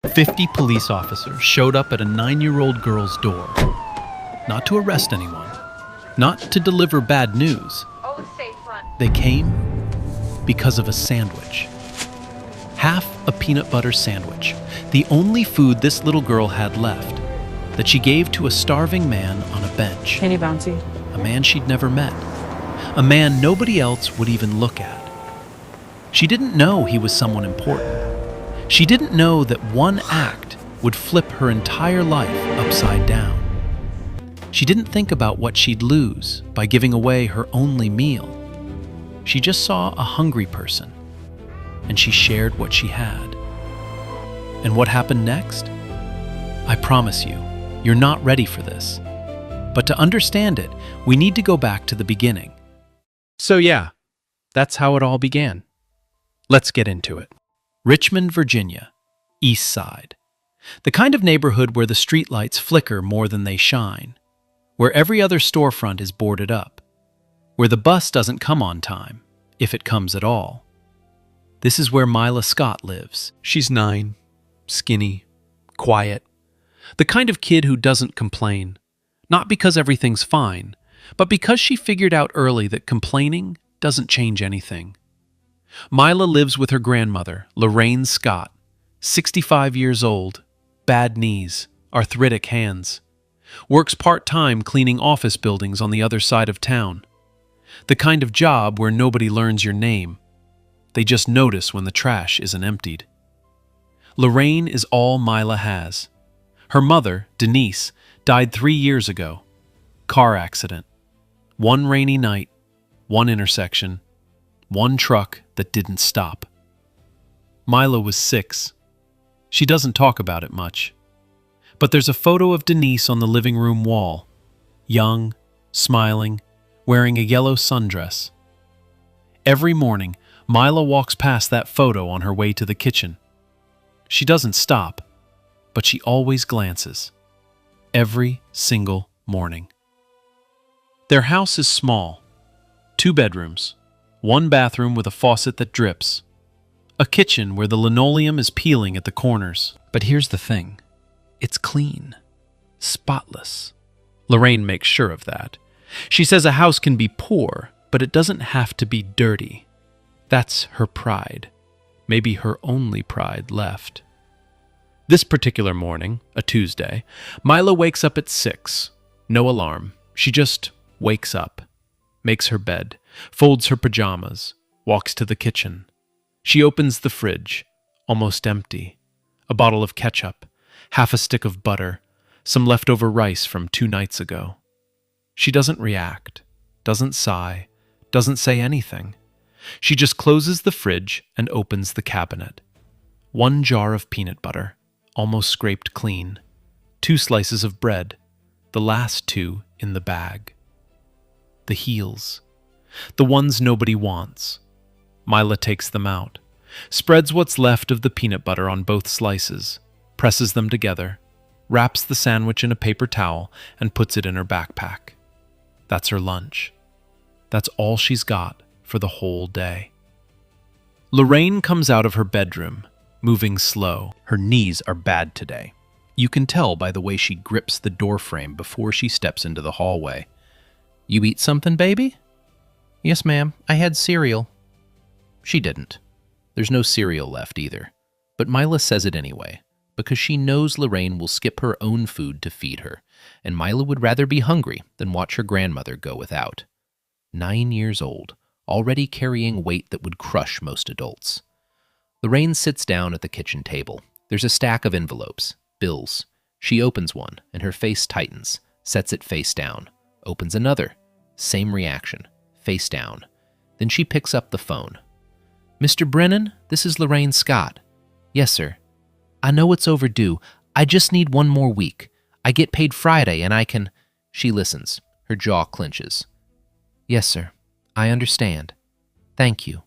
50 police officers showed up at a 9-year-old girl's door. Not to arrest anyone, not to deliver bad news. They came because of a sandwich. Half a peanut butter sandwich, the only food this little girl had left, that she gave to a starving man on a bench. Penny bouncy. A man she'd never met. A man nobody else would even look at. She didn't know he was someone important. She didn't know that one act would flip her entire life upside down. She didn't think about what she'd lose by giving away her only meal. She just saw a hungry person, and she shared what she had. And what happened next? I promise you, you're not ready for this. But to understand it, we need to go back to the beginning. So yeah, that's how it all began. Let's get into it. Richmond, Virginia, East Side. The kind of neighborhood where the streetlights flicker more than they shine, where every other storefront is boarded up, where the bus doesn't come on time, if it comes at all. This is where Mila Scott lives. She's 9, skinny, quiet, the kind of kid who doesn't complain, not because everything's fine, but because she figured out early that complaining doesn't change anything. Mila lives with her grandmother, Lorraine Scott, 65 years old, bad knees, arthritic hands. Works part-time cleaning office buildings on the other side of town. The kind of job where nobody learns your name. They just notice when the trash isn't emptied. Lorraine is all Mila has. Her mother, Denise, died 3 years ago. Car accident. One rainy night, one intersection, one truck that didn't stop. Mila was 6. She doesn't talk about it much. But there's a photo of Denise on the living room wall. Young, smiling, wearing a yellow sundress. Every morning, Mila walks past that photo on her way to the kitchen. She doesn't stop, but she always glances. Every single morning. Their house is small. 2 bedrooms. 1 bathroom with a faucet that drips. A kitchen where the linoleum is peeling at the corners. But here's the thing. It's clean. Spotless. Lorraine makes sure of that. She says a house can be poor, but it doesn't have to be dirty. That's her pride. Maybe her only pride left. This particular morning, a Tuesday, Mila wakes up at 6. No alarm. She just wakes up. Makes her bed, folds her pajamas, walks to the kitchen. She opens the fridge, almost empty. A bottle of ketchup, half a stick of butter, some leftover rice from 2 nights ago. She doesn't react, doesn't sigh, doesn't say anything. She just closes the fridge and opens the cabinet. 1 jar of peanut butter, almost scraped clean. 2 slices of bread, the last 2 in the bag. The heels. The ones nobody wants. Mila takes them out, spreads what's left of the peanut butter on both slices, presses them together, wraps the sandwich in a paper towel, and puts it in her backpack. That's her lunch. That's all she's got for the whole day. Lorraine comes out of her bedroom, moving slow. Her knees are bad today. You can tell by the way she grips the doorframe before she steps into the hallway. You eat something, baby? Yes, ma'am. I had cereal. She didn't. There's no cereal left either. But Mila says it anyway, because she knows Lorraine will skip her own food to feed her, and Mila would rather be hungry than watch her grandmother go without. 9 years old, already carrying weight that would crush most adults. Lorraine sits down at the kitchen table. There's a stack of envelopes, bills. She opens one, and her face tightens, sets it face down. Opens another. Same reaction. Face down. Then she picks up the phone. Mr. Brennan, this is Lorraine Scott. Yes, sir. I know it's overdue. I just need 1 more week. I get paid Friday and I can... She listens. Her jaw clenches. Yes, sir. I understand. Thank you.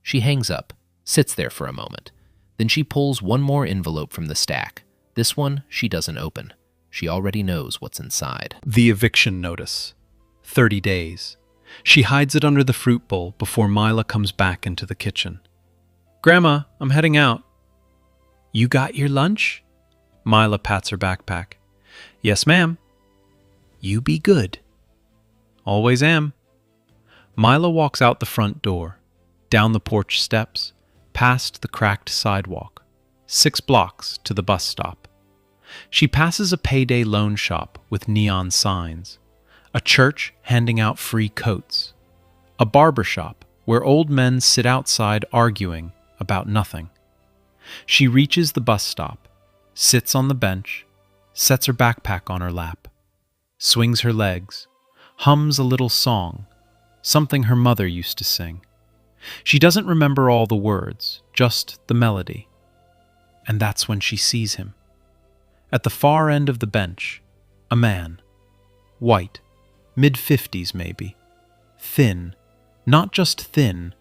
She hangs up, sits there for a moment. Then she pulls 1 more envelope from the stack. This one she doesn't open. She already knows what's inside. The eviction notice. 30 days. She hides it under the fruit bowl before Mila comes back into the kitchen. Grandma, I'm heading out. You got your lunch? Mila pats her backpack. Yes, ma'am. You be good. Always am. Mila walks out the front door, down the porch steps, past the cracked sidewalk, 6 blocks to the bus stop. She passes a payday loan shop with neon signs, a church handing out free coats, a barber shop where old men sit outside arguing about nothing. She reaches the bus stop, sits on the bench, sets her backpack on her lap, swings her legs, hums a little song, something her mother used to sing. She doesn't remember all the words, just the melody. And that's when she sees him. At the far end of the bench, a man, white, mid-50s maybe, thin, not just thin,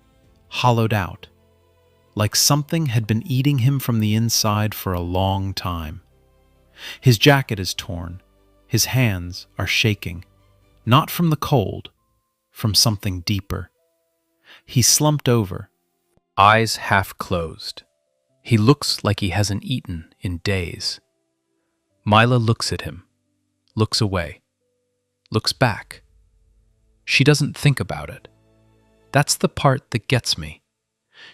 hollowed out, like something had been eating him from the inside for a long time. His jacket is torn, his hands are shaking, not from the cold, from something deeper. He's slumped over, eyes half closed. He looks like he hasn't eaten in days. Mila looks at him, looks away, looks back. She doesn't think about it. That's the part that gets me.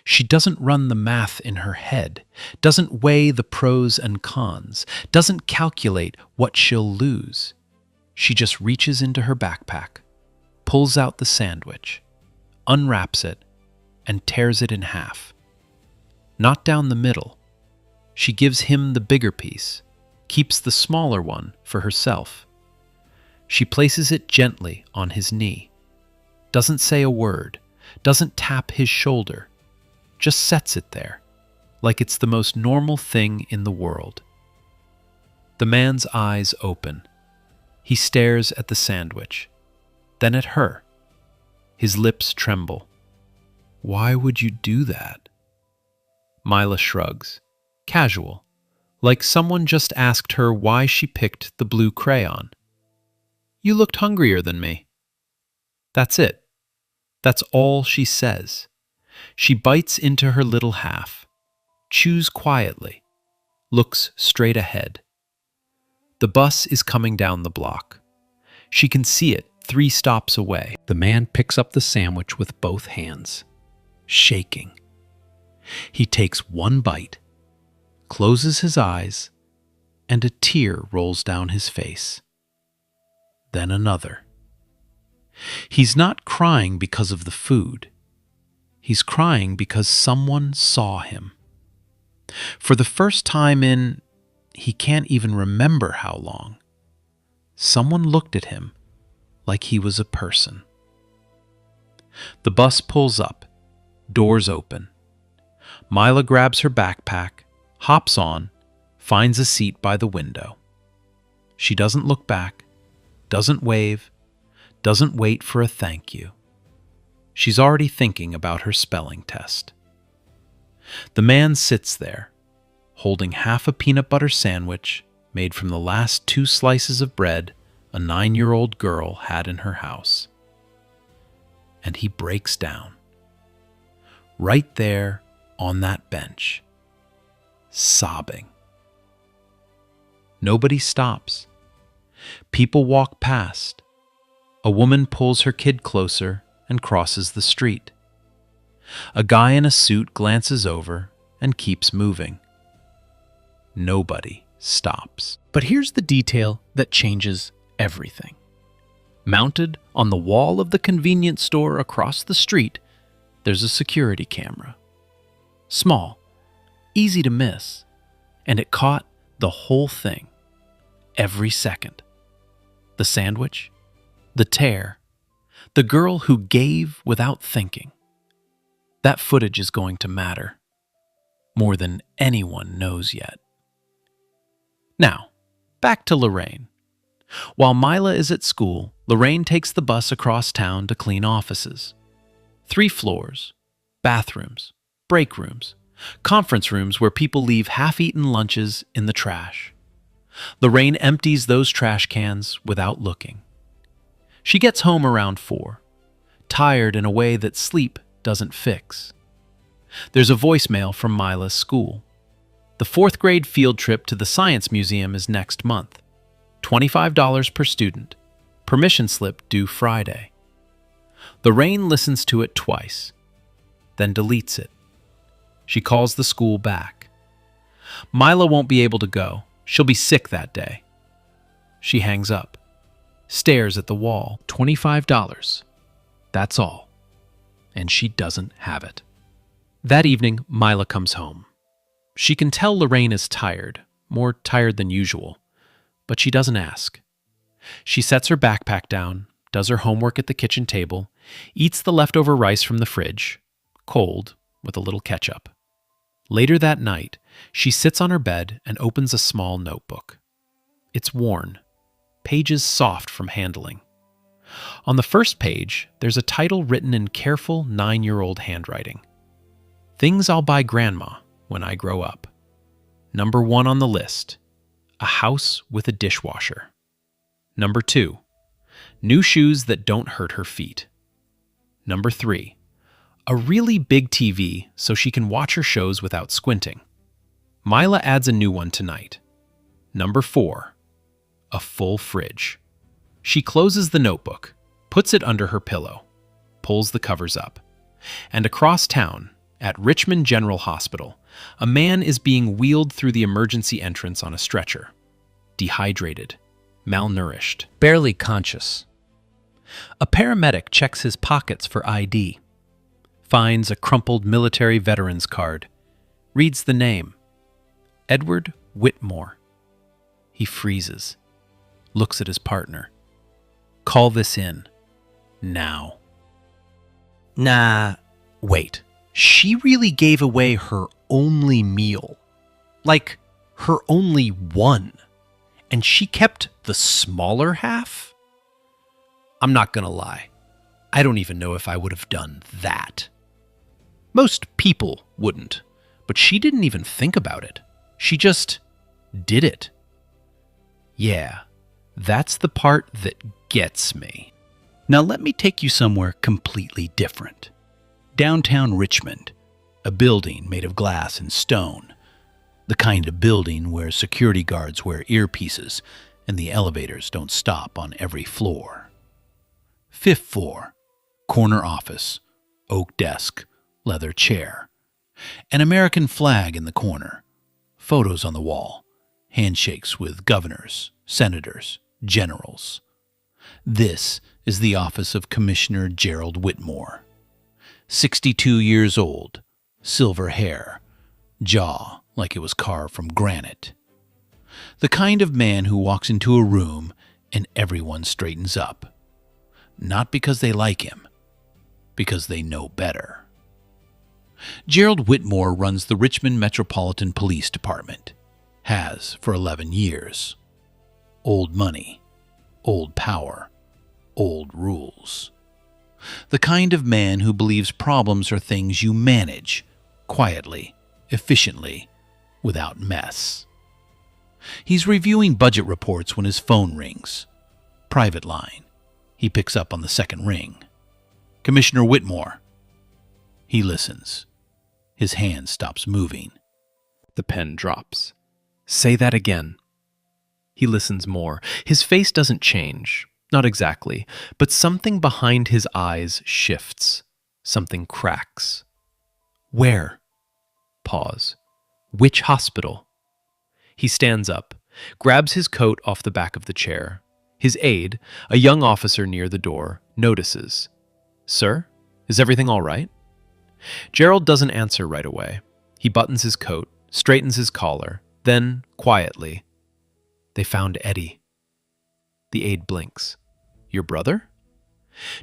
She doesn't run the math in her head, doesn't weigh the pros and cons, doesn't calculate what she'll lose. She just reaches into her backpack, pulls out the sandwich, unwraps it, and tears it in half. Not down the middle. She gives him the bigger piece, keeps the smaller one for herself. She places it gently on his knee, doesn't say a word, doesn't tap his shoulder, just sets it there, like it's the most normal thing in the world. The man's eyes open. He stares at the sandwich, then at her. His lips tremble. Why would you do that? Mila shrugs, casual, like someone just asked her why she picked the blue crayon. You looked hungrier than me. That's it. That's all she says. She bites into her little half, chews quietly, looks straight ahead. The bus is coming down the block. She can see it 3 stops away. The man picks up the sandwich with both hands, shaking. He takes one bite, closes his eyes, and a tear rolls down his face. Then another. He's not crying because of the food. He's crying because someone saw him. For the first time in, he can't even remember how long, someone looked at him like he was a person. The bus pulls up, doors open. Mila grabs her backpack, hops on, finds a seat by the window. She doesn't look back, doesn't wave, doesn't wait for a thank you. She's already thinking about her spelling test. The man sits there, holding half a peanut butter sandwich made from the last 2 slices of bread a 9-year-old girl had in her house. And he breaks down. Right there on that bench, sobbing. Nobody stops. People walk past. A woman pulls her kid closer and crosses the street. A guy in a suit glances over and keeps moving. Nobody stops. But here's the detail that changes everything. Mounted on the wall of the convenience store across the street, there's a security camera. Small, easy to miss, and it caught the whole thing, every second. The sandwich, the tear, the girl who gave without thinking. That footage is going to matter, more than anyone knows yet. Now, back to Lorraine. While Mila is at school, Lorraine takes the bus across town to clean offices. 3 floors, bathrooms, break rooms, conference rooms where people leave half-eaten lunches in the trash. Lorraine empties those trash cans without looking. She gets home around 4, tired in a way that sleep doesn't fix. There's a voicemail from Mila's school. The 4th grade field trip to the Science Museum is next month. $25 per student. Permission slip due Friday. Lorraine listens to it twice, then deletes it. She calls the school back. Mila won't be able to go. She'll be sick that day. She hangs up, stares at the wall. $25. That's all. And she doesn't have it. That evening, Mila comes home. She can tell Lorraine is tired, more tired than usual, but she doesn't ask. She sets her backpack down, does her homework at the kitchen table, eats the leftover rice from the fridge, cold, with a little ketchup. Later that night, she sits on her bed and opens a small notebook. It's worn, pages soft from handling. On the first page, there's a title written in careful 9-year-old handwriting. Things I'll buy Grandma when I grow up. Number 1 on the list, a house with a dishwasher. Number 2, new shoes that don't hurt her feet. Number 3, a really big TV so she can watch her shows without squinting. Mila adds a new one tonight. Number 4, a full fridge. She closes the notebook, puts it under her pillow, pulls the covers up. And across town, at Richmond General Hospital, a man is being wheeled through the emergency entrance on a stretcher. Dehydrated, malnourished, barely conscious. A paramedic checks his pockets for ID, finds a crumpled military veteran's card, reads the name, Edward Whitmore. He freezes, looks at his partner. Call this in, now. Nah, wait. She really gave away her only meal. Like, her only one. And she kept the smaller half? I'm not gonna lie. I don't even know if I would have done that. Most people wouldn't, but she didn't even think about it. She just did it. Yeah, that's the part that gets me. Now let me take you somewhere completely different. Downtown Richmond, a building made of glass and stone. The kind of building where security guards wear earpieces and the elevators don't stop on every floor. 5th floor, corner office, oak desk, leather chair. An American flag in the corner. Photos on the wall. Handshakes with governors, senators, generals. This is the office of Commissioner Gerald Whitmore. 62 years old, silver hair, jaw like it was carved from granite. The kind of man who walks into a room and everyone straightens up. Not because they like him, because they know better. Gerald Whitmore runs the Richmond Metropolitan Police Department. Has for 11 years. Old money, old power, old rules. The kind of man who believes problems are things you manage, quietly, efficiently, without mess. He's reviewing budget reports when his phone rings. Private line. He picks up on the second ring. Commissioner Whitmore. He listens. His hand stops moving. The pen drops. Say that again. He listens more. His face doesn't change. Not exactly, but something behind his eyes shifts. Something cracks. Where? Pause. Which hospital? He stands up, grabs his coat off the back of the chair. His aide, a young officer near the door, notices. Sir, is everything all right? Gerald doesn't answer right away. He buttons his coat, straightens his collar, then, quietly, they found Eddie. The aide blinks. Your brother?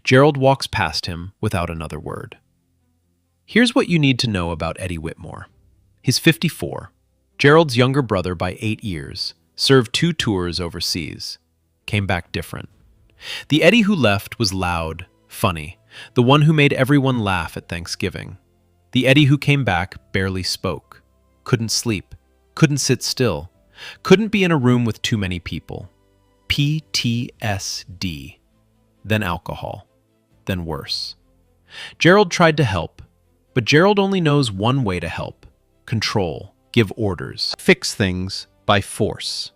Gerald walks past him without another word. Here's what you need to know about Eddie Whitmore. He's 54. Gerald's younger brother by 8 years, served 2 tours overseas. Came back different. The Eddie who left was loud, funny, the one who made everyone laugh at Thanksgiving. The Eddie who came back barely spoke, couldn't sleep, couldn't sit still, couldn't be in a room with too many people. PTSD. Then alcohol. Then worse. Gerald tried to help, but Gerald only knows one way to help. Control. give orders, fix things by force.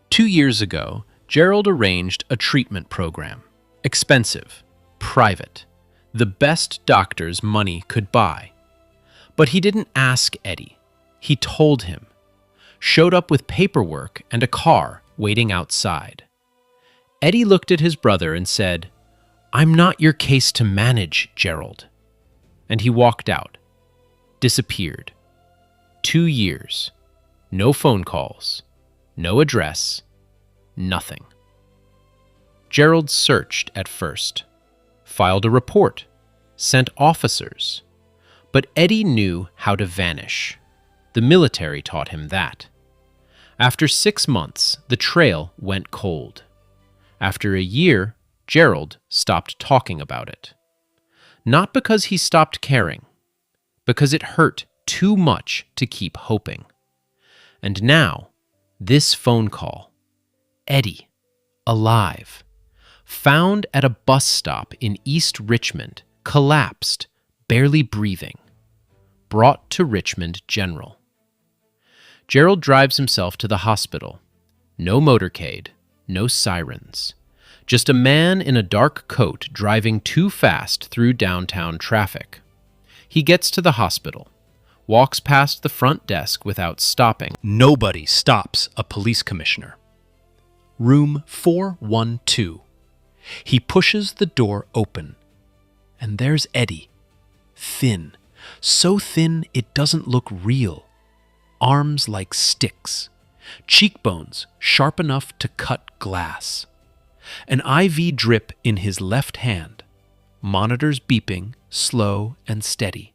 2 years ago, Gerald arranged a treatment program. Expensive, private, the best doctors money could buy. But he didn't ask Eddie. He told him. Showed up with paperwork and a car waiting outside. Eddie looked at his brother and said, "I'm not your case to manage, Gerald." And he walked out. Disappeared. 2 years. No phone calls. No address. Nothing. Gerald searched at first. Filed a report. Sent officers. But Eddie knew how to vanish. The military taught him that. After 6 months, the trail went cold. After a year, Gerald stopped talking about it. Not because he stopped caring, because it hurt too much to keep hoping. And now, this phone call. Eddie, alive, found at a bus stop in East Richmond, collapsed, barely breathing. Brought to Richmond General. Gerald drives himself to the hospital. No motorcade, no sirens. Just a man in a dark coat driving too fast through downtown traffic. He gets to the hospital, walks past the front desk without stopping. Nobody stops a police commissioner. Room 412. He pushes the door open, and there's Eddie. Thin, so thin it doesn't look real. Arms like sticks. Cheekbones sharp enough to cut glass. An IV drip in his left hand. Monitors beeping, slow and steady.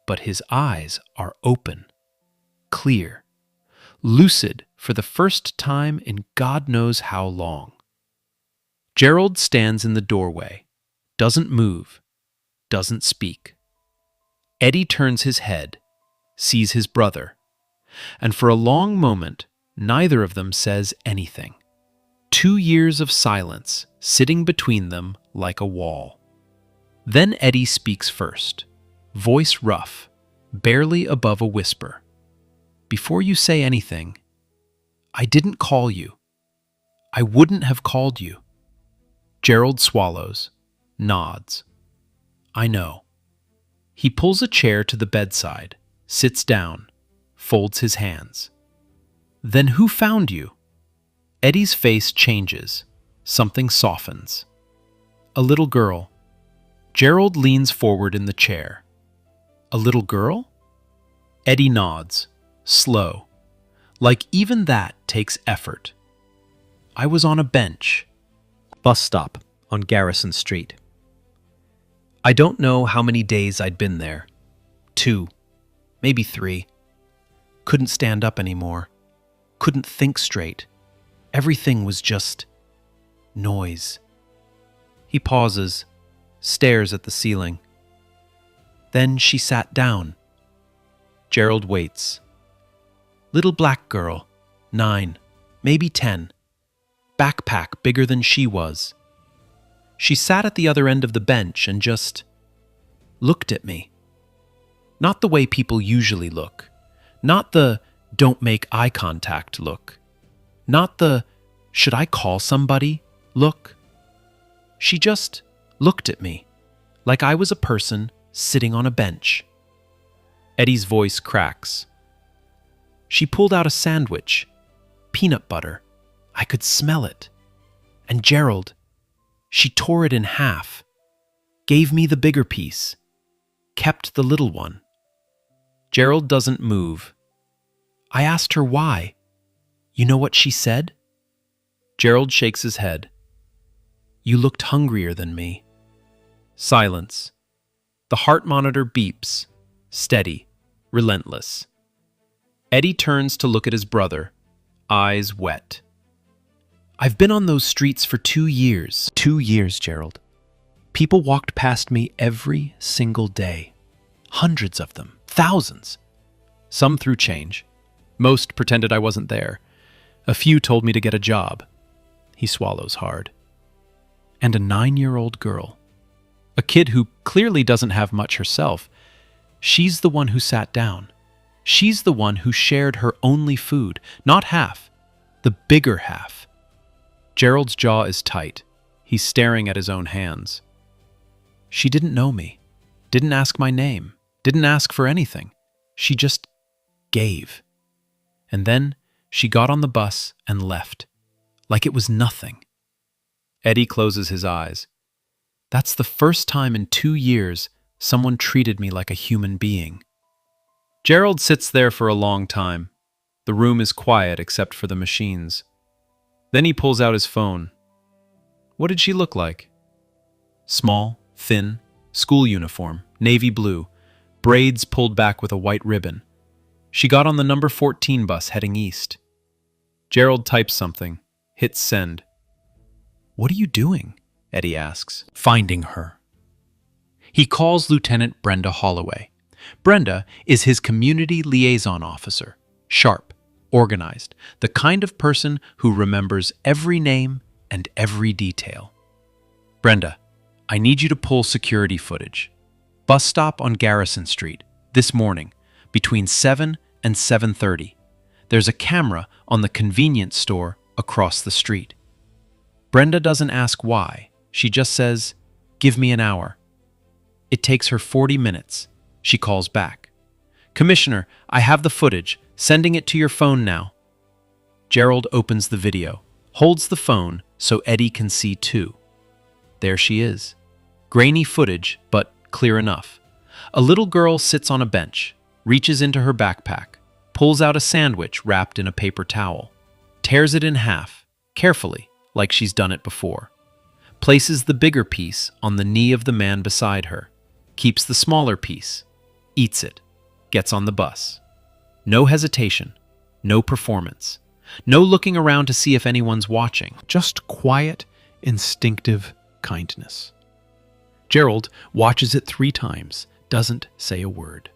But his eyes are open, clear, lucid for the first time in God knows how long. Gerald stands in the doorway, doesn't move, doesn't speak. Eddie turns his head, sees his brother, and for a long moment, neither of them says anything. 2 years of silence sitting between them like a wall. Then Eddie speaks first, voice rough, barely above a whisper. "Before you say anything, I didn't call you. I wouldn't have called you." Gerald swallows, nods. "I know." He pulls a chair to the bedside, sits down, folds his hands. "Then who found you?" Eddie's face changes. Something softens. "A little girl." Gerald leans forward in the chair. "A little girl?" Eddie nods, slow, like even that takes effort. "I was on a bench." Bus stop on Garrison Street. I don't know how many days I'd been there. 2, maybe 3. Couldn't stand up anymore. Couldn't think straight. Everything was just noise. He pauses, stares at the ceiling. Then she sat down. Gerald waits. Little black girl, 9, maybe 10. Backpack bigger than she was. She sat at the other end of the bench and just looked at me. Not the way people usually look. Not the don't make eye contact look. Not the should I call somebody look. She just looked at me, like I was a person sitting on a bench. Eddie's voice cracks. She pulled out a sandwich, peanut butter. I could smell it. And Gerald, she tore it in half, gave me the bigger piece, kept the little one. Gerald doesn't move. I asked her why. You know what she said? Gerald shakes his head. You looked hungrier than me. Silence. The heart monitor beeps, steady, relentless. Eddie turns to look at his brother, eyes wet. I've been on those streets for 2 years. 2 years, Gerald. People walked past me every single day. Hundreds of them. Thousands. Some threw change. Most pretended I wasn't there. A few told me to get a job. He swallows hard. And a 9-year-old girl. A kid who clearly doesn't have much herself. She's the one who sat down. She's the one who shared her only food, not half, the bigger half. Gerald's jaw is tight. He's staring at his own hands. She didn't know me, didn't ask my name, didn't ask for anything. She just gave. And then she got on the bus and left, like it was nothing. Eddie closes his eyes. That's the first time in 2 years someone treated me like a human being. Gerald sits there for a long time. The room is quiet except for the machines. Then he pulls out his phone. What did she look like? Small, thin, school uniform, navy blue, braids pulled back with a white ribbon. She got on the number 14 bus heading east. Gerald types something, hits send. What are you doing? Eddie asks. Finding her. He calls Lieutenant Brenda Holloway. Brenda is his community liaison officer, sharp, organized, the kind of person who remembers every name and every detail. Brenda, I need you to pull security footage. Bus stop on Garrison Street, this morning, between 7 and 7:30. There's a camera on the convenience store across the street. Brenda doesn't ask why. She just says, give me an hour. It takes her 40 minutes. She calls back. Commissioner, I have the footage. Sending it to your phone now. Gerald opens the video, holds the phone so Eddie can see too. There she is. Grainy footage, but clear enough. A little girl sits on a bench, reaches into her backpack, pulls out a sandwich wrapped in a paper towel, tears it in half, carefully, like she's done it before. Places the bigger piece on the knee of the man beside her, keeps the smaller piece, eats it, gets on the bus. No hesitation, no performance, no looking around to see if anyone's watching, just quiet, instinctive kindness. Gerald watches it 3 times, doesn't say a word.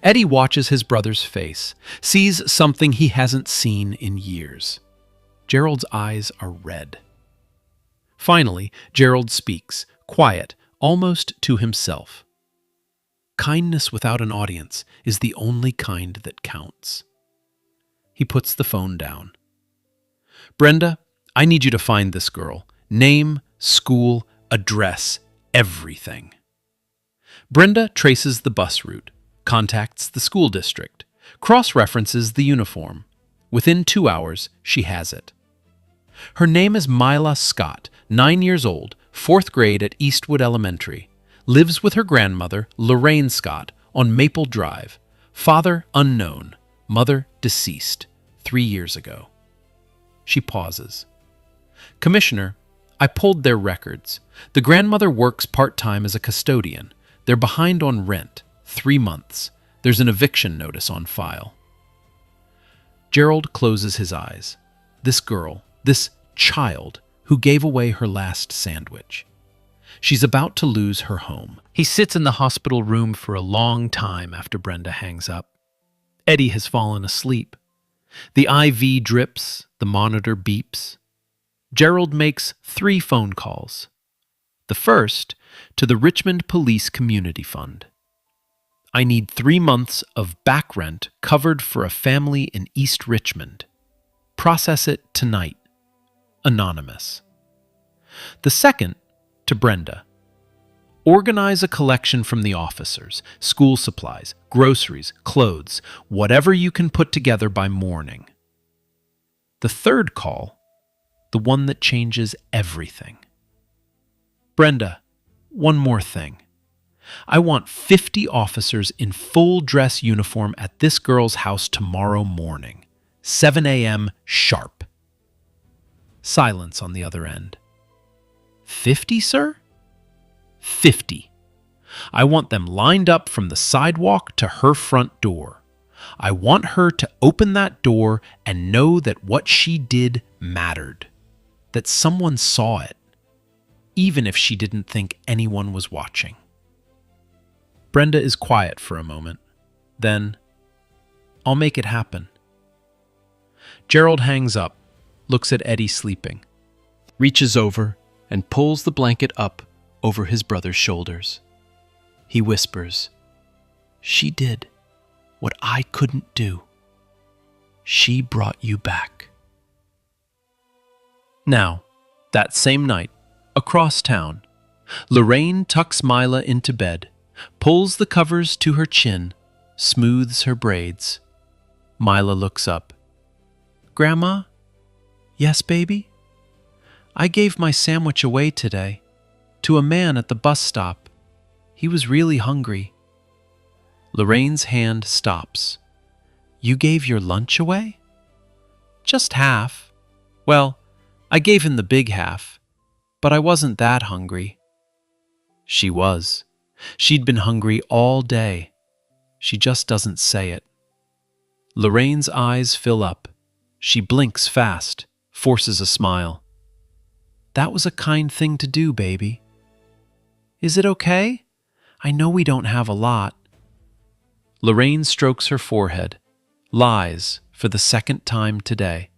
Eddie watches his brother's face, sees something he hasn't seen in years. Gerald's eyes are red. Finally, Gerald speaks, quiet, almost to himself. Kindness without an audience is the only kind that counts. He puts the phone down. Brenda, I need you to find this girl. Name, school, address, everything. Brenda traces the bus route, contacts the school district, cross-references the uniform. Within 2 hours, she has it. Her name is Mila Scott, 9 years old, 4th grade at Eastwood Elementary. Lives with her grandmother, Lorraine Scott, on Maple Drive. Father unknown, mother deceased, 3 years ago. She pauses. Commissioner, I pulled their records. The grandmother works part-time as a custodian. They're behind on rent, 3 months. There's an eviction notice on file. Gerald closes his eyes. This girl, this child, who gave away her last sandwich. She's about to lose her home. He sits in the hospital room for a long time after Brenda hangs up. Eddie has fallen asleep. The IV drips, the monitor beeps. Gerald makes 3 phone calls. The first, to the Richmond Police Community Fund. I need 3 months of back rent covered for a family in East Richmond. Process it tonight. Anonymous. The second, to Brenda. Organize a collection from the officers, school supplies, groceries, clothes, whatever you can put together by morning. The third call, the one that changes everything. Brenda, one more thing. I want 50 officers in full dress uniform at this girl's house tomorrow morning, 7 a.m. sharp. Silence on the other end. 50, sir? 50. I want them lined up from the sidewalk to her front door. I want her to open that door and know that what she did mattered, that someone saw it, even if she didn't think anyone was watching. Brenda is quiet for a moment. Then, I'll make it happen. Gerald hangs up, looks at Eddie sleeping, reaches over and pulls the blanket up over his brother's shoulders. He whispers, "She did what I couldn't do. She brought you back. Now, that same night, across town, Lorraine tucks Mila into bed, pulls the covers to her chin, smooths her braids. Mila looks up. Grandma? Yes, baby? I gave my sandwich away today, to a man at the bus stop. He was really hungry. Lorraine's hand stops. You gave your lunch away? Just half. Well, I gave him the big half, but I wasn't that hungry. She was. She'd been hungry all day. She just doesn't say it. Lorraine's eyes fill up. She blinks fast, forces a smile. That was a kind thing to do, baby. Is it okay? I know we don't have a lot. Lorraine strokes her forehead, lies for the second time today.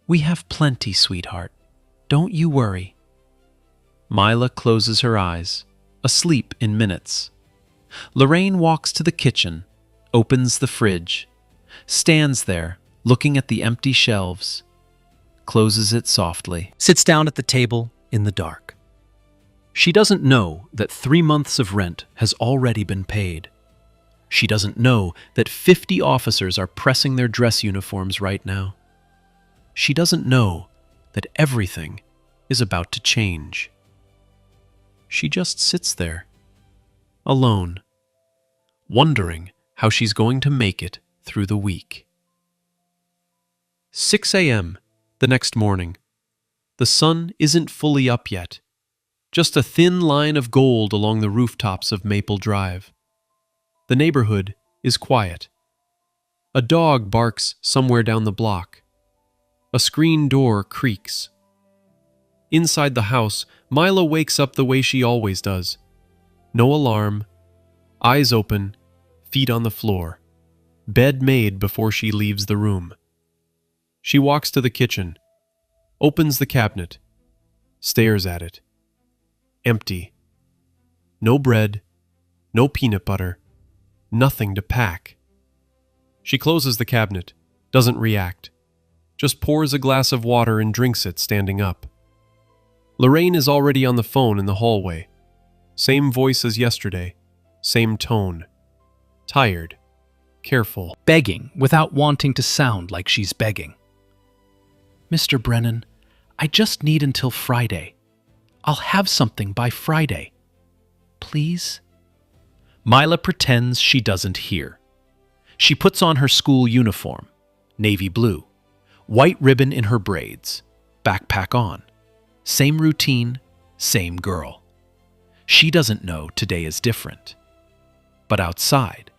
We have plenty, sweetheart. Don't you worry. Mila closes her eyes, asleep in minutes. Lorraine walks to the kitchen, opens the fridge, stands there looking at the empty shelves, closes it softly, sits down at the table in the dark. She doesn't know that 3 months of rent has already been paid. She doesn't know that 50 officers are pressing their dress uniforms right now. She doesn't know that everything is about to change. She just sits there, alone, wondering how she's going to make it through the week. 6 a.m. the next morning. The sun isn't fully up yet, just a thin line of gold along the rooftops of Maple Drive. The neighborhood is quiet. A dog barks somewhere down the block. A screen door creaks. Inside the house, Mila wakes up the way she always does. No alarm, eyes open, feet on the floor. Bed made before she leaves the room. She walks to the kitchen, opens the cabinet, stares at it. Empty. No bread, no peanut butter, nothing to pack. She closes the cabinet, doesn't react, just pours a glass of water and drinks it standing up. Lorraine is already on the phone in the hallway. Same voice as yesterday, same tone. Tired, careful. Begging without wanting to sound like she's begging. Mr. Brennan, I just need until Friday. I'll have something by Friday. Please? Mila pretends she doesn't hear. She puts on her school uniform, navy blue, white ribbon in her braids, backpack on. Same routine, same girl. She doesn't know today is different. But outside,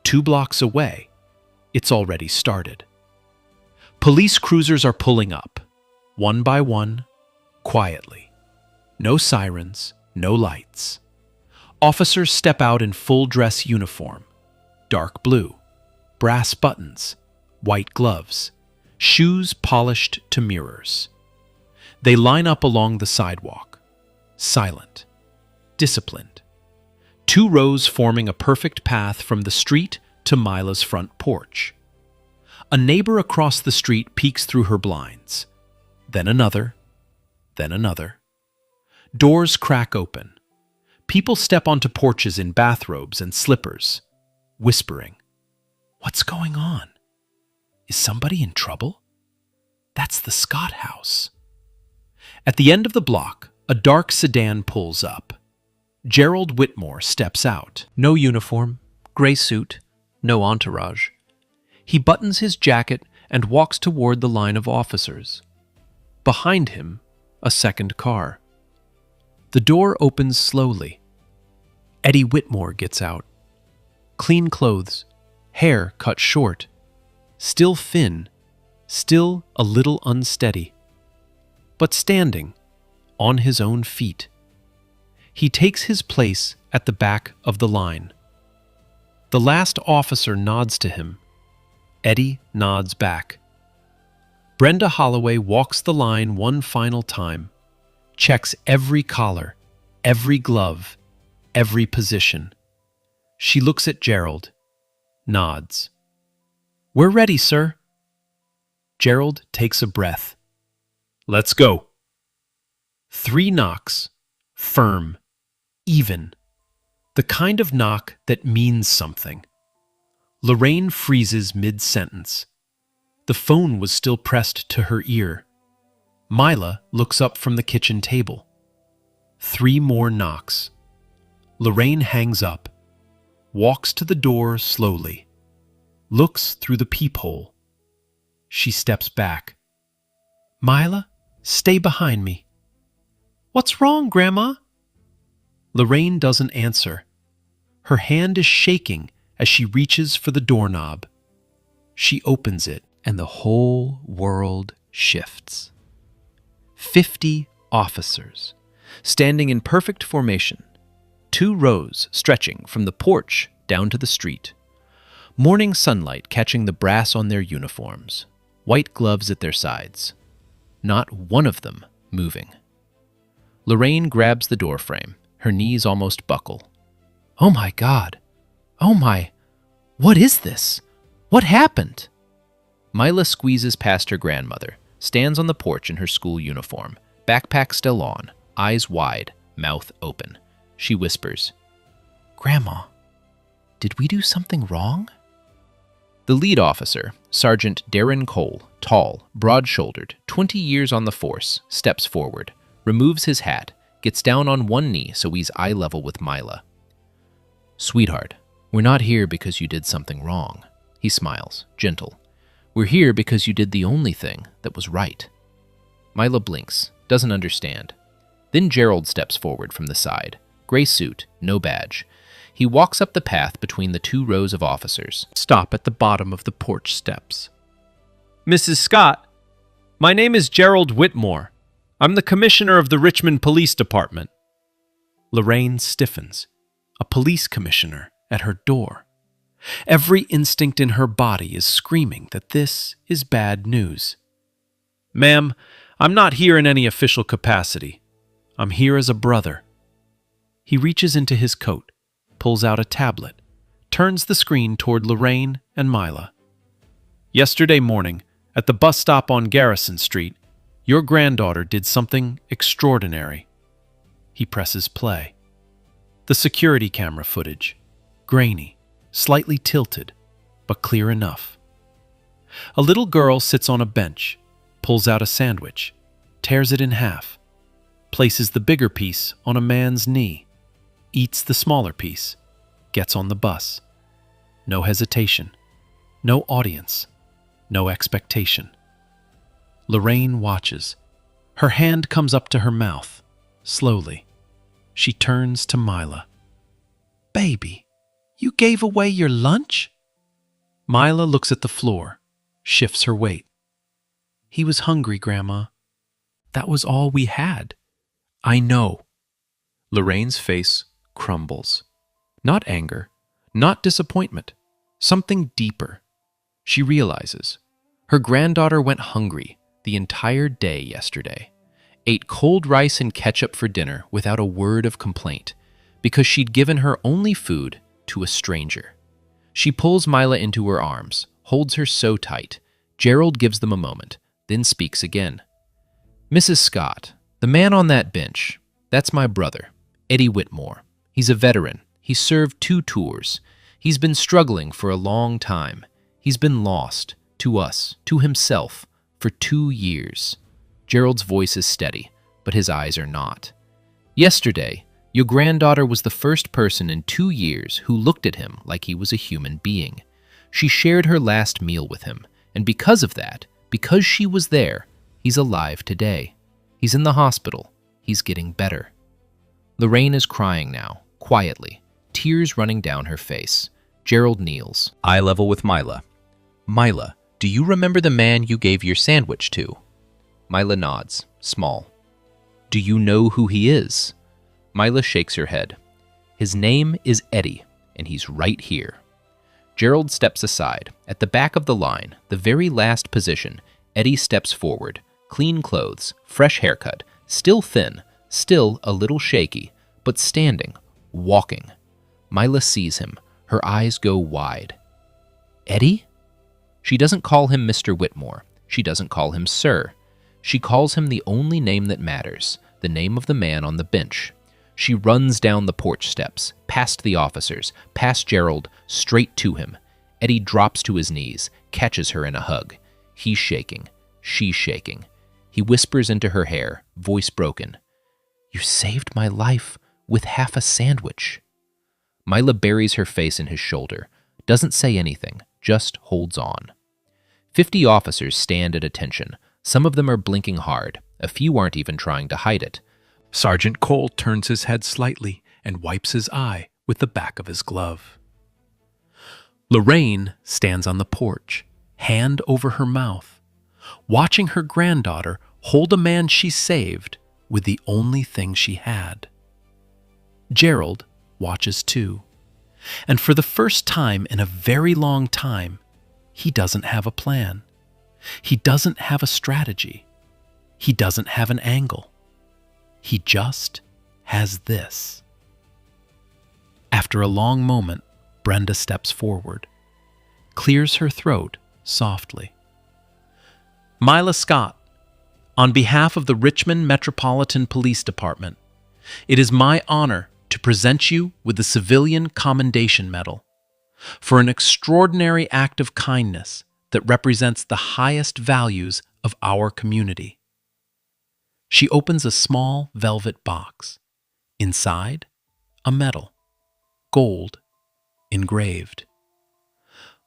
2 blocks away, it's already started. Police cruisers are pulling up, one by one, quietly. No sirens, no lights. Officers step out in full dress uniform, dark blue, brass buttons, white gloves, shoes polished to mirrors. They line up along the sidewalk, silent, disciplined. 2 rows forming a perfect path from the street to Mila's front porch. A neighbor across the street peeks through her blinds. Then another, then another. Doors crack open. People step onto porches in bathrobes and slippers, whispering. What's going on? Is somebody in trouble? That's the Scott house. At the end of the block, a dark sedan pulls up. Gerald Whitmore steps out. No uniform, gray suit, no entourage. He buttons his jacket and walks toward the line of officers. Behind him, a second car. The door opens slowly. Eddie Whitmore gets out. Clean clothes, hair cut short, still thin, still a little unsteady, but standing on his own feet. He takes his place at the back of the line. The last officer nods to him. Eddie nods back. Brenda Holloway walks the line one final time, checks every collar, every glove, every position. She looks at Gerald. nods. "We're ready, sir." Gerald takes a breath. "Let's go." 3 knocks. Firm. Even. The kind of knock that means something. Lorraine freezes mid-sentence. The phone was still pressed to her ear. Mila looks up from the kitchen table. 3 more knocks. Lorraine hangs up, walks to the door slowly, looks through the peephole. She steps back. "Mila, stay behind me." "What's wrong, Grandma?" Lorraine doesn't answer. Her hand is shaking as she reaches for the doorknob. She opens it, and the whole world shifts. 50 officers, standing in perfect formation, 2 rows stretching from the porch down to the street. Morning sunlight catching the brass on their uniforms, white gloves at their sides. Not one of them moving. Lorraine grabs the doorframe, her knees almost buckle. "Oh my God! Oh my! What is this? What happened?" Mila squeezes past her grandmother, stands on the porch in her school uniform, backpack still on, eyes wide, mouth open. She whispers, "Grandma, did we do something wrong?" The lead officer, Sergeant Darren Cole, tall, broad-shouldered, 20 years on the force, steps forward, removes his hat, gets down on one knee so he's eye level with Mila. "Sweetheart, we're not here because you did something wrong." He smiles, gentle. "We're here because you did the only thing that was right." Mila blinks, doesn't understand. Then Gerald steps forward from the side, gray suit, no badge. He walks up the path between the 2 rows of officers, stop at the bottom of the porch steps. "Mrs. Scott, my name is Gerald Whitmore. I'm the commissioner of the Richmond Police Department." Lorraine stiffens. A police commissioner at her door. Every instinct in her body is screaming that this is bad news. "Ma'am, I'm not here in any official capacity. I'm here as a brother." He reaches into his coat, pulls out a tablet, turns the screen toward Lorraine and Mila. "Yesterday morning, at the bus stop on Garrison Street, your granddaughter did something extraordinary." He presses play. The security camera footage, grainy, slightly tilted, but clear enough. A little girl sits on a bench, pulls out a sandwich, tears it in half, places the bigger piece on a man's knee, eats the smaller piece, gets on the bus. No hesitation, no audience, no expectation. Lorraine watches. Her hand comes up to her mouth, slowly. She turns to Mila. "Baby, you gave away your lunch?" Mila looks at the floor, shifts her weight. "He was hungry, Grandma. That was all we had." "I know." Lorraine's face crumbles. Not anger, not disappointment, something deeper. She realizes her granddaughter went hungry the entire day yesterday, ate cold rice and ketchup for dinner without a word of complaint, because she'd given her only food to a stranger. She pulls Mila into her arms, holds her so tight. Gerald gives them a moment, then speaks again. "Mrs. Scott, the man on that bench, that's my brother, Eddie Whitmore. He's a veteran. He's served 2 tours. He's been struggling for a long time. He's been lost, to us, to himself, for 2 years." Gerald's voice is steady, but his eyes are not. "Yesterday, your granddaughter was the first person in 2 years who looked at him like he was a human being. She shared her last meal with him, and because of that, because she was there, he's alive today. He's in the hospital. He's getting better." Lorraine is crying now, quietly, tears running down her face. Gerald kneels, eye level with Mila. "Mila, do you remember the man you gave your sandwich to?" Mila nods, small. "Do you know who he is?" Mila shakes her head. "His name is Eddie, and he's right here." Gerald steps aside. At the back of the line, the very last position, Eddie steps forward. Clean clothes, fresh haircut, still thin, still a little shaky, but standing, walking. Mila sees him. Her eyes go wide. Eddie? She doesn't call him Mr. Whitmore. She doesn't call him Sir. She calls him the only name that matters, the name of the man on the bench. She runs down the porch steps, past the officers, past Gerald, straight to him. Eddie drops to his knees, catches her in a hug. He's shaking. She's shaking. He whispers into her hair, voice broken. "You saved my life with half a sandwich." Mila buries her face in his shoulder, doesn't say anything, just holds on. 50 officers stand at attention. Some of them are blinking hard. A few aren't even trying to hide it. Sergeant Cole turns his head slightly and wipes his eye with the back of his glove. Lorraine stands on the porch, hand over her mouth, watching her granddaughter hold a man she saved with the only thing she had. Gerald watches too, and for the first time in a very long time, he doesn't have a plan. He doesn't have a strategy. He doesn't have an angle. He just has this. After a long moment, Brenda steps forward, clears her throat softly. "Mila Scott, on behalf of the Richmond Metropolitan Police Department, it is my honor to present you with the Civilian Commendation Medal for an extraordinary act of kindness that represents the highest values of our community." She opens a small velvet box. Inside, a medal, gold, engraved.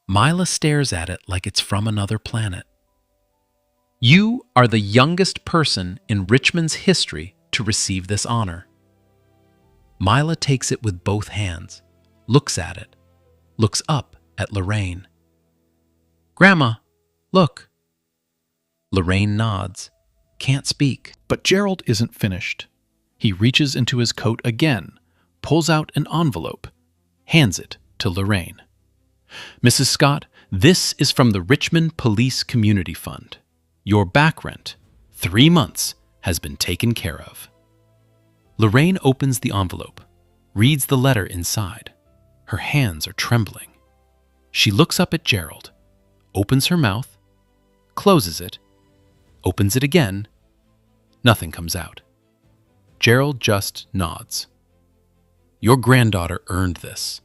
Mila stares at it like it's from another planet. "You are the youngest person in Richmond's history to receive this honor." Mila takes it with both hands, looks at it, looks up at Lorraine. "Grandma, look." Lorraine nods, can't speak. But Gerald isn't finished. He reaches into his coat again, pulls out an envelope, hands it to Lorraine. "Mrs. Scott, this is from the Richmond Police Community Fund. Your back rent, 3 months, has been taken care of." Lorraine opens the envelope, reads the letter inside. Her hands are trembling. She looks up at Gerald, opens her mouth, closes it, opens it again. Nothing comes out. Gerald just nods. "Your granddaughter earned this,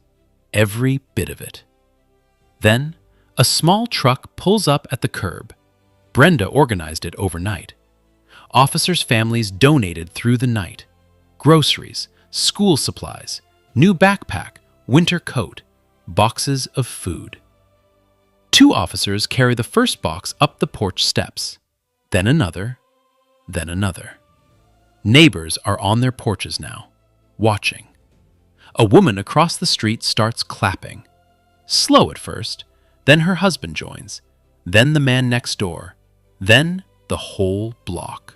every bit of it." Then, a small truck pulls up at the curb. Brenda organized it overnight. Officers' families donated through the night. Groceries, school supplies, new backpack, winter coat, boxes of food. 2 officers carry the first box up the porch steps, then another, then another. Neighbors are on their porches now, watching. A woman across the street starts clapping. Slow at first, then her husband joins, then the man next door, then the whole block.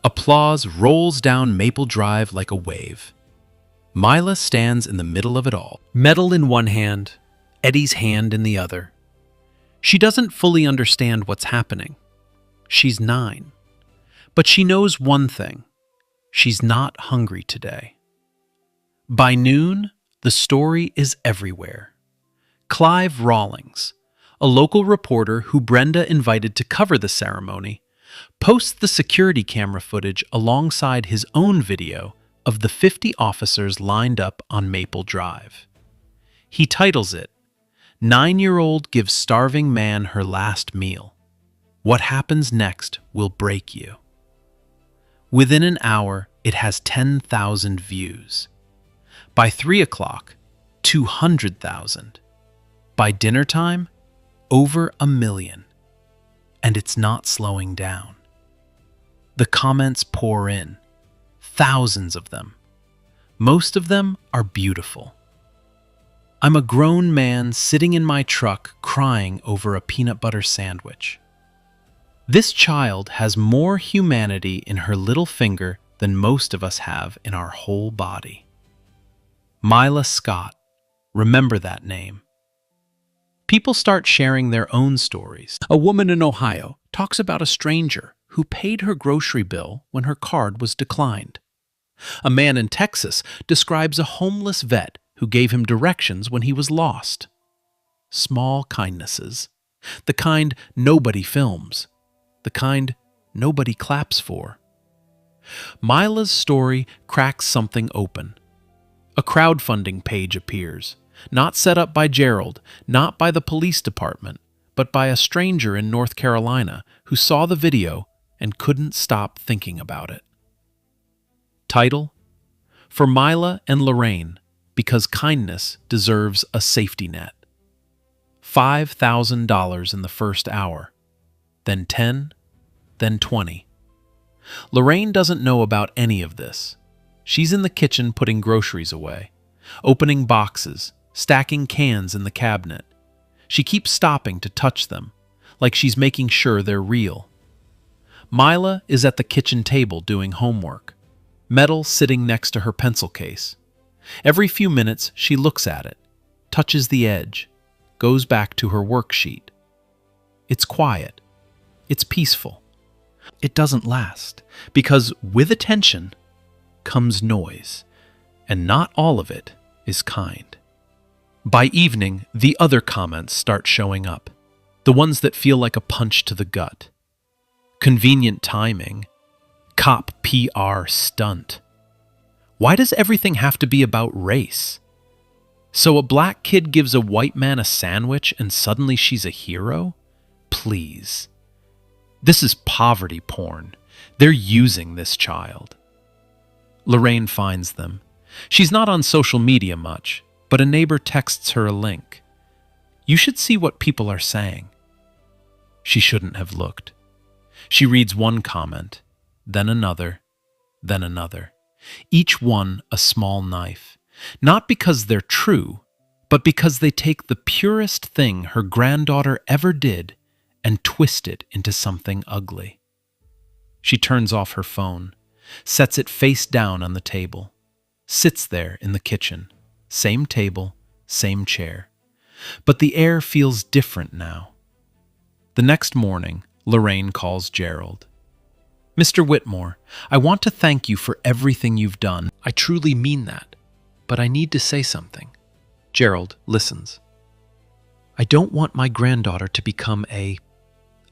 Applause rolls down Maple Drive like a wave. Mila stands in the middle of it all, medal in one hand, Eddie's hand in the other. She doesn't fully understand what's happening. She's 9. But she knows one thing. She's not hungry today. By noon, the story is everywhere. Clive Rawlings, a local reporter who Brenda invited to cover the ceremony, posts the security camera footage alongside his own video of the 50 officers lined up on Maple Drive. He titles it, "9-year-old gives starving man her last meal. What happens next will break you." Within an hour, it has 10,000 views. By 3 o'clock, 200,000. By dinner time, over 1 million. And it's not slowing down. The comments pour in, thousands of them. Most of them are beautiful. "I'm a grown man sitting in my truck crying over a peanut butter sandwich. This child has more humanity in her little finger than most of us have in our whole body. Mila Scott, remember that name." People start sharing their own stories. A woman in Ohio talks about a stranger who paid her grocery bill when her card was declined. A man in Texas describes a homeless vet who gave him directions when he was lost. Small kindnesses. The kind nobody films. The kind nobody claps for. Mila's story cracks something open. A crowdfunding page appears, not set up by Gerald, not by the police department, but by a stranger in North Carolina who saw the video and couldn't stop thinking about it. Title: For Mila and Lorraine, because kindness deserves a safety net. $5,000 in the first hour, then 10, then 20. Lorraine doesn't know about any of this. She's in the kitchen putting groceries away, opening boxes, stacking cans in the cabinet. She keeps stopping to touch them, like she's making sure they're real. Mila is at the kitchen table doing homework, metal sitting next to her pencil case. Every few minutes, she looks at it, touches the edge, goes back to her worksheet. It's quiet. It's peaceful. It doesn't last, because with attention comes noise, and not all of it is kind. By evening, the other comments start showing up, the ones that feel like a punch to the gut. Convenient timing. Cop PR stunt. Why does everything have to be about race? So a black kid gives a white man a sandwich and suddenly she's a hero? Please. This is poverty porn. They're using this child. Lorraine finds them. She's not on social media much, but a neighbor texts her a link. You should see what people are saying. She shouldn't have looked. She reads one comment, then another, then another. Each one a small knife. Not because they're true, but because they take the purest thing her granddaughter ever did and twist it into something ugly. She turns off her phone, sets it face down on the table, sits there in the kitchen, same table, same chair. But the air feels different now. The next morning, Lorraine calls Gerald. Mr. Whitmore, I want to thank you for everything you've done. I truly mean that. But I need to say something. Gerald listens. I don't want my granddaughter to become a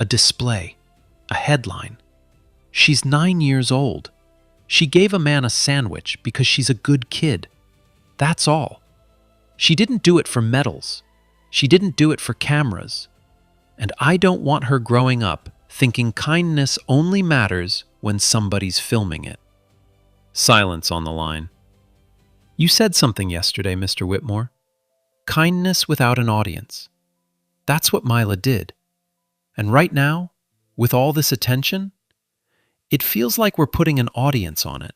display, a headline. She's 9 years old. She gave a man a sandwich because she's a good kid. That's all. She didn't do it for medals. She didn't do it for cameras. And I don't want her growing up thinking kindness only matters when somebody's filming it. Silence on the line. You said something yesterday, Mr. Whitmore. Kindness without an audience. That's what Mila did. And right now, with all this attention, it feels like we're putting an audience on it.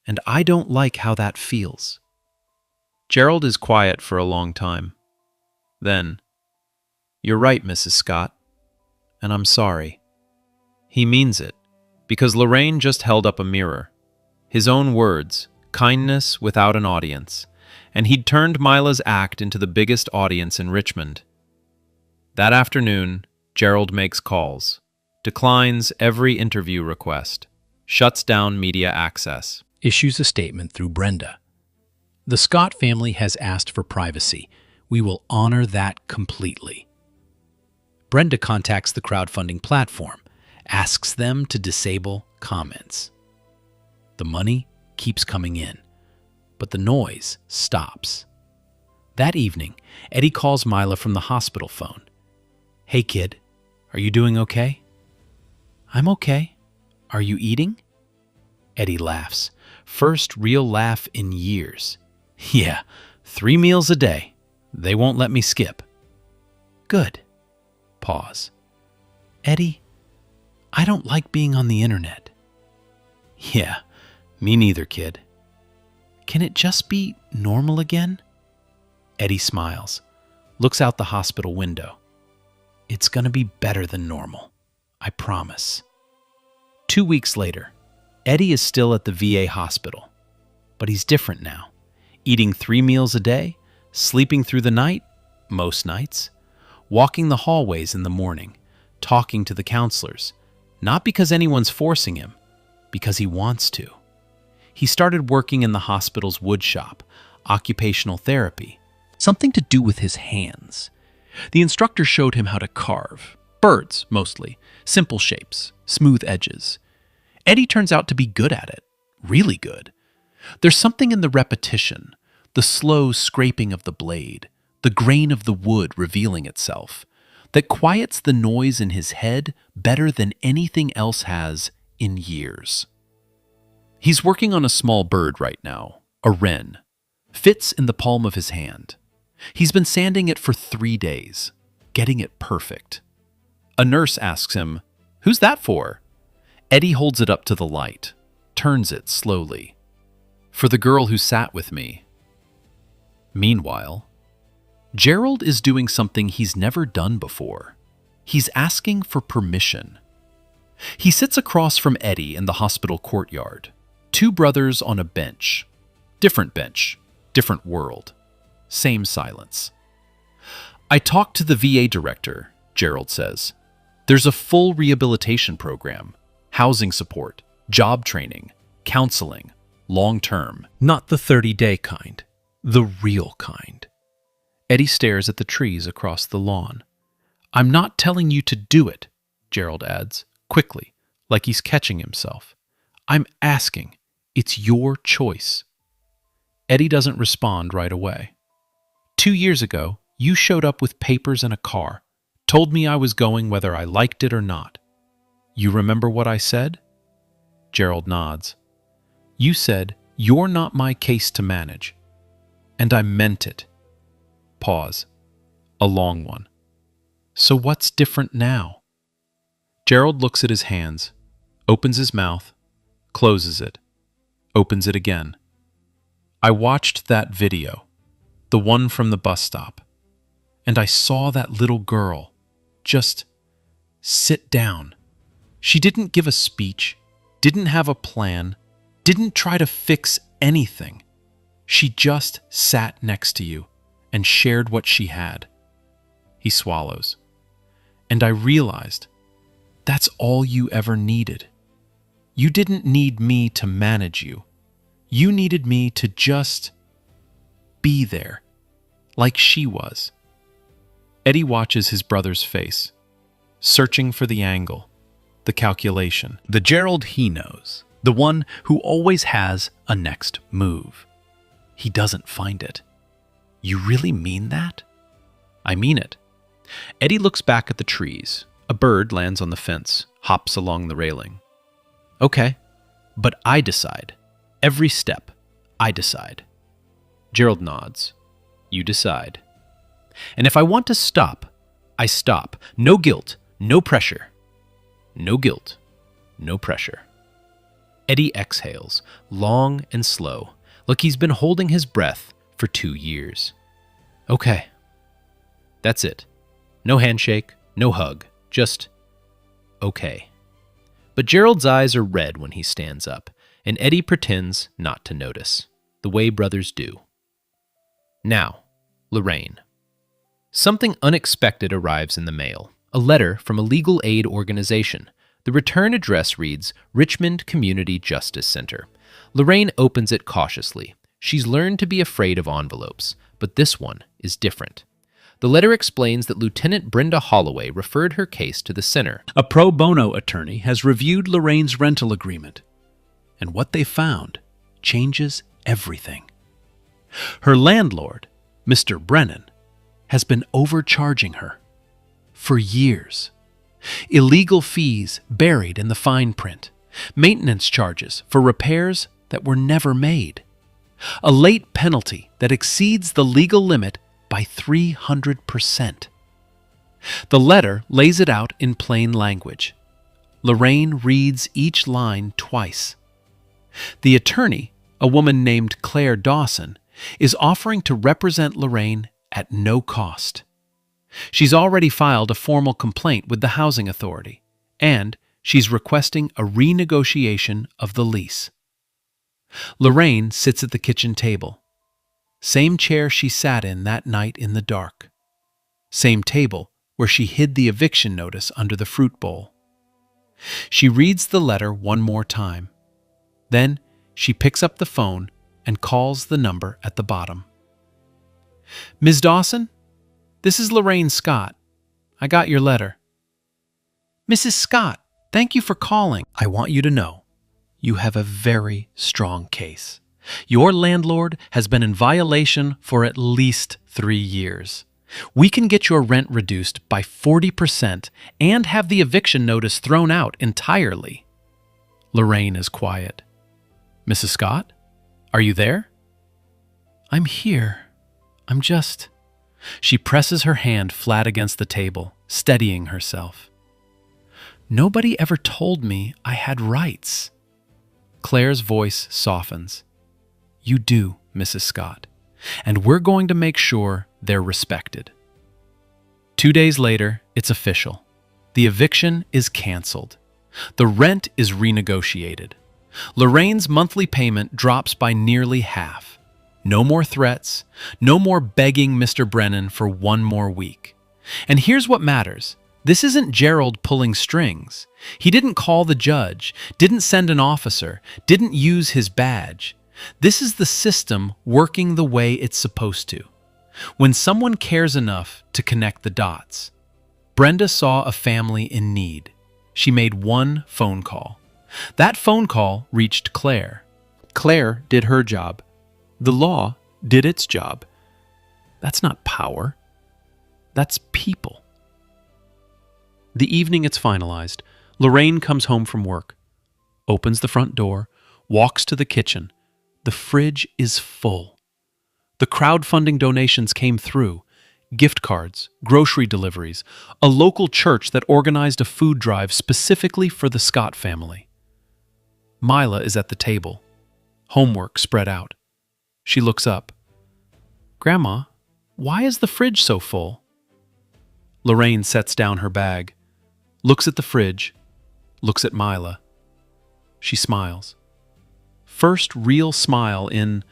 And I don't like how that feels. Gerald is quiet for a long time. Then, you're right, Mrs. Scott. And I'm sorry. He means it, because Lorraine just held up a mirror. His own words, kindness without an audience, and he'd turned Mila's act into the biggest audience in Richmond. That afternoon, Gerald makes calls, declines every interview request, shuts down media access. Issues a statement through Brenda. The Scott family has asked for privacy. We will honor that completely. Brenda contacts the crowdfunding platform, asks them to disable comments. The money keeps coming in, but the noise stops. That evening, Eddie calls Mila from the hospital phone. Hey kid, are you doing okay? I'm okay. Are you eating? Eddie laughs. First real laugh in years. Yeah, 3 meals a day. They won't let me skip. Good. Pause. Eddie, I don't like being on the internet. Yeah, me neither, kid. Can it just be normal again? Eddie smiles, looks out the hospital window. It's gonna be better than normal. I promise. 2 weeks later, Eddie is still at the VA hospital, but he's different now. Eating 3 meals a day, sleeping through the night, most nights, walking the hallways in the morning, talking to the counselors, not because anyone's forcing him, because he wants to. He started working in the hospital's wood shop, occupational therapy, something to do with his hands. The instructor showed him how to carve. Birds, mostly. Simple shapes, smooth edges. Eddie turns out to be good at it. Really good. There's something in the repetition, the slow scraping of the blade, the grain of the wood revealing itself, that quiets the noise in his head better than anything else has in years. He's working on a small bird right now, a wren. Fits in the palm of his hand. He's been sanding it for 3 days, getting it perfect. A nurse asks him, "Who's that for?" Eddie holds it up to the light, turns it slowly. "For the girl who sat with me." Meanwhile, Gerald is doing something he's never done before. He's asking for permission. He sits across from Eddie in the hospital courtyard. 2 brothers on a bench. Different bench, different world. Same silence. "I talked to the VA director," Gerald says. "There's a full rehabilitation program, housing support, job training, counseling, long-term." Not the 30-day kind, the real kind. Eddie stares at the trees across the lawn. "I'm not telling you to do it," Gerald adds, quickly, like he's catching himself. "I'm asking. It's your choice." Eddie doesn't respond right away. 2 years ago, you showed up with papers and a car, told me I was going whether I liked it or not. You remember what I said?" Gerald nods. "You said, 'You're not my case to manage.' And I meant it." Pause. A long one. "So what's different now?" Gerald looks at his hands, opens his mouth, closes it, opens it again. "I watched that video, the one from the bus stop, and I saw that little girl just sit down. She didn't give a speech, didn't have a plan, didn't try to fix anything. She just sat next to you and shared what she had." He swallows. "And I realized that's all you ever needed. You didn't need me to manage you. You needed me to just be there, like she was." Eddie watches his brother's face, searching for the angle, the calculation. The Gerald he knows, the one who always has a next move. He doesn't find it. "You really mean that?" "I mean it." Eddie looks back at the trees. A bird lands on the fence, hops along the railing. "Okay, but I decide. Every step, I decide." Gerald nods. "You decide. And if I want to stop, I stop. No guilt, no pressure. No guilt, no pressure." Eddie exhales, long and slow, like he's been holding his breath for 2 years. "Okay. That's it. No handshake, no hug, just okay." But Gerald's eyes are red when he stands up, and Eddie pretends not to notice, the way brothers do. Now, Lorraine. Something unexpected arrives in the mail, a letter from a legal aid organization. The return address reads Richmond Community Justice Center. Lorraine opens it cautiously. She's learned to be afraid of envelopes, but this one is different. The letter explains that Lieutenant Brenda Holloway referred her case to the center. A pro bono attorney has reviewed Lorraine's rental agreement, and what they found changes everything. Her landlord, Mr. Brennan, has been overcharging her for years. Illegal fees buried in the fine print, maintenance charges for repairs that were never made, a late penalty that exceeds the legal limit by 300%. The letter lays it out in plain language. Lorraine reads each line twice. The attorney, a woman named Claire Dawson, is offering to represent Lorraine at no cost. She's already filed a formal complaint with the housing authority, and she's requesting a renegotiation of the lease. Lorraine sits at the kitchen table. Same chair she sat in that night in the dark. Same table where she hid the eviction notice under the fruit bowl. She reads the letter one more time. Then she picks up the phone and calls the number at the bottom. "Ms. Dawson? This is Lorraine Scott. I got your letter. Mrs. Scott, thank you for calling. I want you to know you have a very strong case. Your landlord has been in violation for at least 3 years. We can get your rent reduced by 40% and have the eviction notice thrown out entirely. Lorraine is quiet. Mrs. Scott, are you there? I'm here. I'm just... She presses her hand flat against the table, steadying herself. Nobody ever told me I had rights. Claire's voice softens. You do, Mrs. Scott, and we're going to make sure they're respected. 2 days later, it's official. The eviction is canceled. The rent is renegotiated. Lorraine's monthly payment drops by nearly half. No more threats, no more begging Mr. Brennan for 1 more week. And here's what matters. This isn't Gerald pulling strings. He didn't call the judge, didn't send an officer, didn't use his badge. This is the system working the way it's supposed to. When someone cares enough to connect the dots. Brenda saw a family in need. She made 1 phone call. That phone call reached Claire. Claire did her job. The law did its job. That's not power. That's people. The evening it's finalized, Lorraine comes home from work, opens the front door, walks to the kitchen. The fridge is full. The crowdfunding donations came through, gift cards, grocery deliveries, a local church that organized a food drive specifically for the Scott family. Mila is at the table, homework spread out. She looks up. Grandma, why is the fridge so full? Lorraine sets down her bag, looks at the fridge, looks at Mila. She smiles. First real smile in,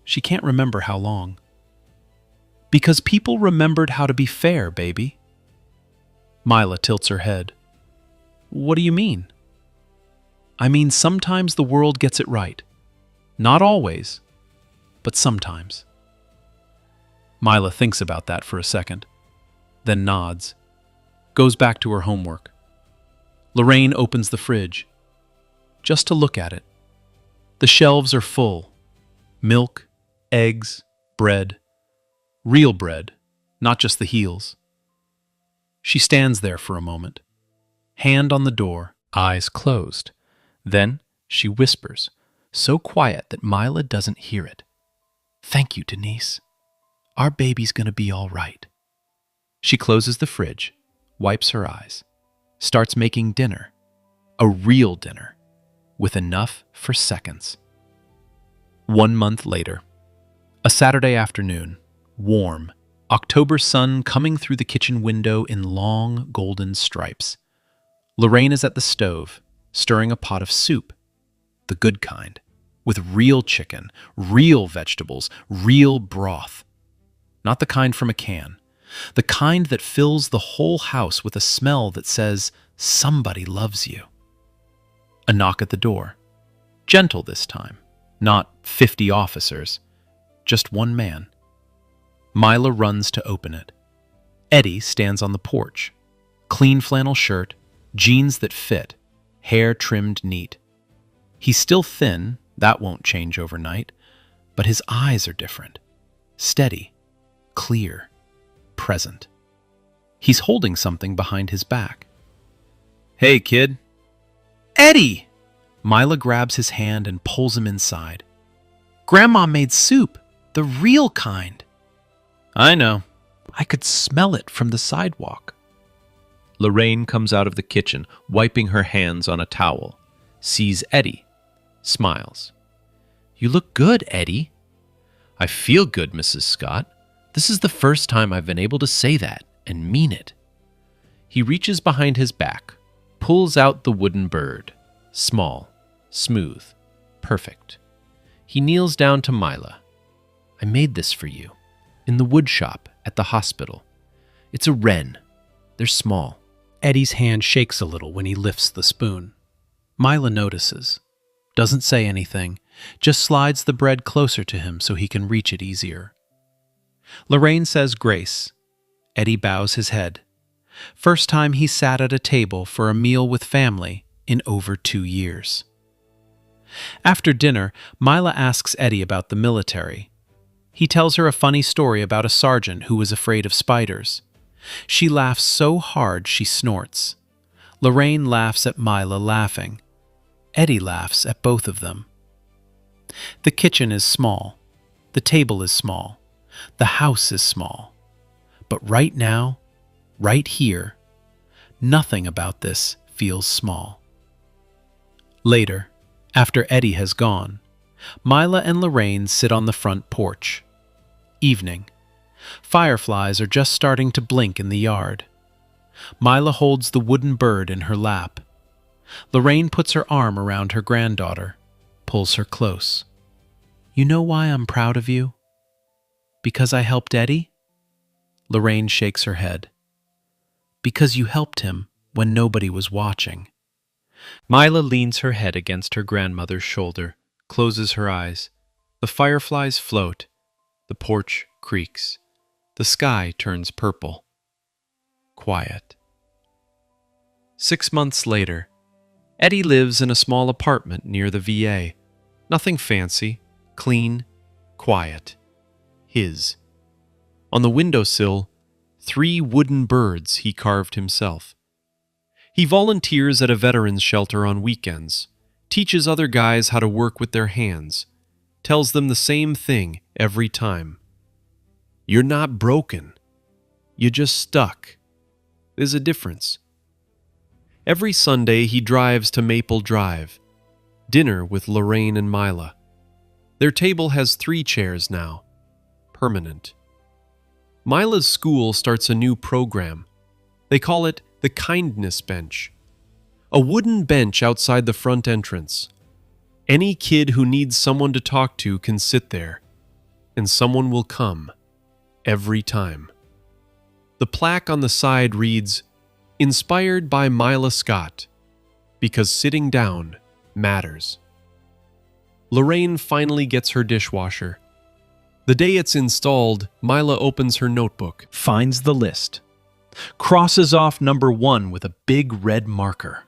she can't remember how long. Because people remembered how to be fair, baby. Mila tilts her head. What do you mean? I mean, sometimes the world gets it right. Not always, but sometimes. Mila thinks about that for a second, then nods, goes back to her homework. Lorraine opens the fridge, just to look at it. The shelves are full. Milk, eggs, bread. Real bread, not just the heels. She stands there for a moment, hand on the door, eyes closed. Then she whispers, so quiet that Mila doesn't hear it. Thank you, Denise. Our baby's gonna be all right. She closes the fridge, wipes her eyes, starts making dinner. A real dinner, with enough for seconds. 1 month later, a Saturday afternoon, warm, October sun coming through the kitchen window in long golden stripes. Lorraine is at the stove, stirring a pot of soup, the good kind, with real chicken, real vegetables, real broth. Not the kind from a can, the kind that fills the whole house with a smell that says, somebody loves you. A knock at the door. Gentle this time, not 50 officers, just one man. Mila runs to open it. Eddie stands on the porch. Clean flannel shirt, jeans that fit, hair trimmed neat. He's still thin, that won't change overnight, but his eyes are different. Steady, clear, present. He's holding something behind his back. Hey, kid. Eddie! Mila grabs his hand and pulls him inside. Grandma made soup, the real kind. I know. I could smell it from the sidewalk. Lorraine comes out of the kitchen, wiping her hands on a towel, sees Eddie, smiles. You look good, Eddie. I feel good, Mrs. Scott. This is the first time I've been able to say that and mean it. He reaches behind his back, pulls out the wooden bird, small, smooth, perfect. He kneels down to Mila. I made this for you, in the wood shop at the hospital. It's a wren. They're small. Eddie's hand shakes a little when he lifts the spoon. Mila notices, doesn't say anything, just slides the bread closer to him so he can reach it easier. Lorraine says grace, Eddie bows his head. First time he sat at a table for a meal with family in over 2 years. After dinner, Mila asks Eddie about the military. He tells her a funny story about a sergeant who was afraid of spiders. She laughs so hard she snorts. Lorraine laughs at Mila laughing. Eddie laughs at both of them. The kitchen is small. The table is small. The house is small. But right now, right here, nothing about this feels small. Later, after Eddie has gone, Mila and Lorraine sit on the front porch. Evening. Fireflies are just starting to blink in the yard. Mila holds the wooden bird in her lap. Lorraine puts her arm around her granddaughter, pulls her close. You know why I'm proud of you? Because I helped Eddie? Lorraine shakes her head. Because you helped him when nobody was watching. Mila leans her head against her grandmother's shoulder, closes her eyes. The fireflies float. The porch creaks. The sky turns purple. Quiet. 6 months later, Eddie lives in a small apartment near the VA. Nothing fancy, clean, quiet. His. On the windowsill, 3 wooden birds he carved himself. He volunteers at a veterans shelter on weekends, teaches other guys how to work with their hands, tells them the same thing every time. You're not broken. You're just stuck. There's a difference. Every Sunday he drives to Maple Drive. Dinner with Lorraine and Mila. Their table has 3 chairs now. Permanent. Mila's school starts a new program. They call it the Kindness Bench. A wooden bench outside the front entrance. Any kid who needs someone to talk to can sit there, and someone will come. Every time. The plaque on the side reads, Inspired by Mila Scott, because sitting down matters. Lorraine finally gets her dishwasher. The day it's installed, Mila opens her notebook, Finds the list. Crosses off number 1 with a big red marker.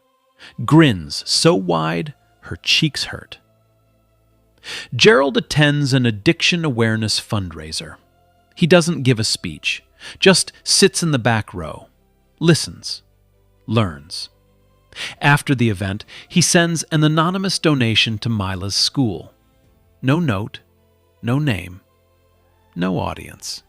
Grins so wide, her cheeks hurt. Gerald attends an addiction awareness fundraiser. He doesn't give a speech, just sits in the back row, listens, learns. After the event, he sends an anonymous donation to Mila's school. No note, no name, no audience.